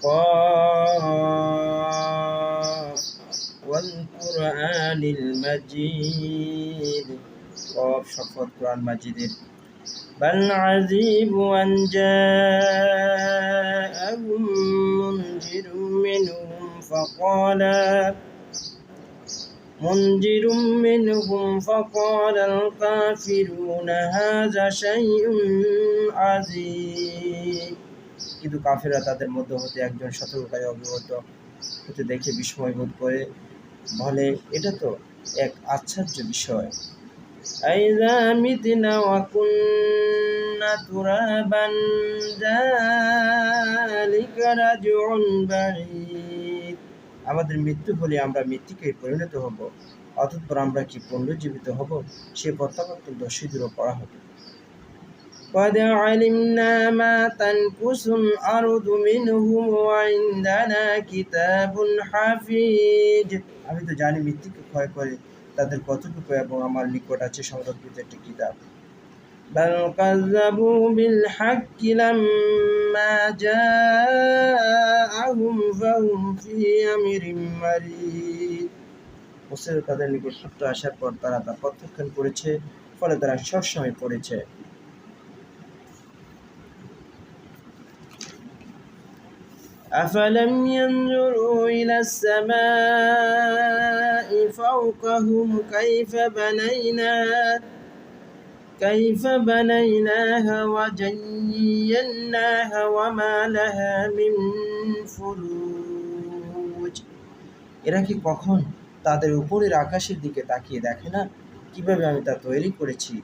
قاف والقرآن المجيد قاف شفت قرآن مجيد بل عجبوا أن جاءهم منذر منهم فقال الكافرون هذا شيء عظيم কিন্তু কাফেররা তাদের মধ্য হতে একজন সতর্ককারী অবগত হতে দেখে বিস্ময় বোধ করে বলে, এটা তো এক আশ্চর্য বিষয়। আইযা মিতনা ওয়া কুন্না তুরাবান যালিকা রাজউন বাঈদ, আমাদের মৃত্যু হলে আমরা মৃত্তিকায় পরিণত হব, অতঃপর আমরা কি পুনরুজ্জীবিত হব? সে প্রত্যাবর্তন সুদূর করা হবে। قد علمنا ما تنقص الأرض منهم وعندنا كتاب حفيظ, আমি তো জানি মৃত্তিকা ক্ষয় করে তাদের কতটুকু, এবং আমার নিকট আছে সংরক্ষিত একটি কিতাব। بل كذبوا بالحق لما جاءهم فهم في أمر مريض, বস্তুত তাদের নিকট সত্য আসার পর তারা তা প্রত্যাখ্যান করেছে, ফলে তারা সবসময় পড়েছে। أفلم ينظروا إلى السماء فوقهم كيف بنيناها وزيناها وما لها من فروج, এরা কি কখন তাদের উপরের আকাশের দিকে তাকিয়ে দেখে না কিভাবে আমি তা তৈরি করেছি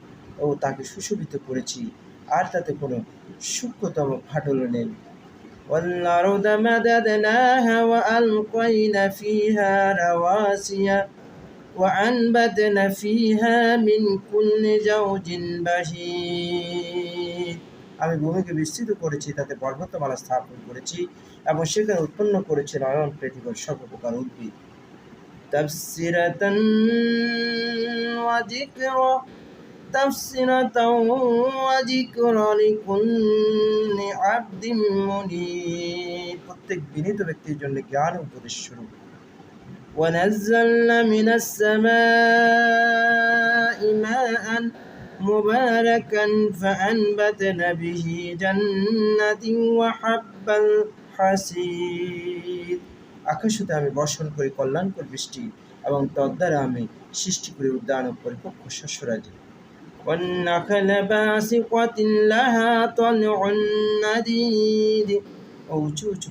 ও তাকে সুশোভিত করেছি, আর তাতে কোনো সূক্ষ্মতম ফাটল নেই। والأرض مددناها وألقينا فيها رواسي وأنبتنا فيها من كل زوج بهيج, আমি ভূমিকে বিস্তৃত করেছি, তাতে পর্বতমালা স্থাপন করেছি এবং সেখানে উৎপন্ন করেছি নয়ন পৃথিবীর সকল প্রকার উদ্ভিদ। তাফসিরাতান ওয়া যিকরা লিকুল্লি আবদিন মুনীব, প্রত্যেক বিনীত ব্যক্তির জন্য জ্ঞান উপদেশ স্বরূপ। وَنَزَّلْنَا مِنَ السَّمَاءِ مَاءً مُبَارَكًا فَأَنبَتْنَا بِهِ جَنَّاتٍ وَحَبَّ الْحَصِيدِ, আকাশ হতে আমি বর্ষণ করি কল্যাণকর বৃষ্টি, এবং তদ্বারা আমি সৃষ্টি করি উদ্যান ও পরিপক্ক শস্যরাজি। وَالنَّخْلَ بَاسِقَاتٍ لَهَا طَلْعٌ نَضِيدٌ, ও উঁচু উঁচু